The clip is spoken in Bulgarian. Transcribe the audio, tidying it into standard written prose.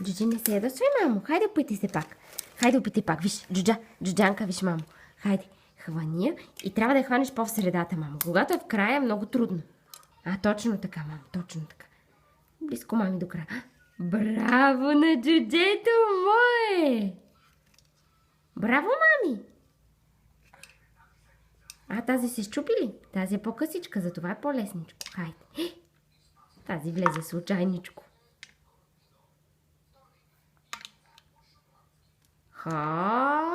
Джуджи, не се ядосвай, мамо. Хайде, опитай се пак. Хайде, опитай пак. Виж, Джуджанка, виж, мамо. Хайде, хвани я и трябва да я хванеш по-в средата, мамо. Когато е в края, е много трудно. Точно така, мамо, точно така. Близко, мами, до края. Браво на джуджето мое! Браво, мами! Тази се щупи ли? Тази е по-късичка, затова е по-лесничко. Хайде. Тази влезе случайничко. Ха!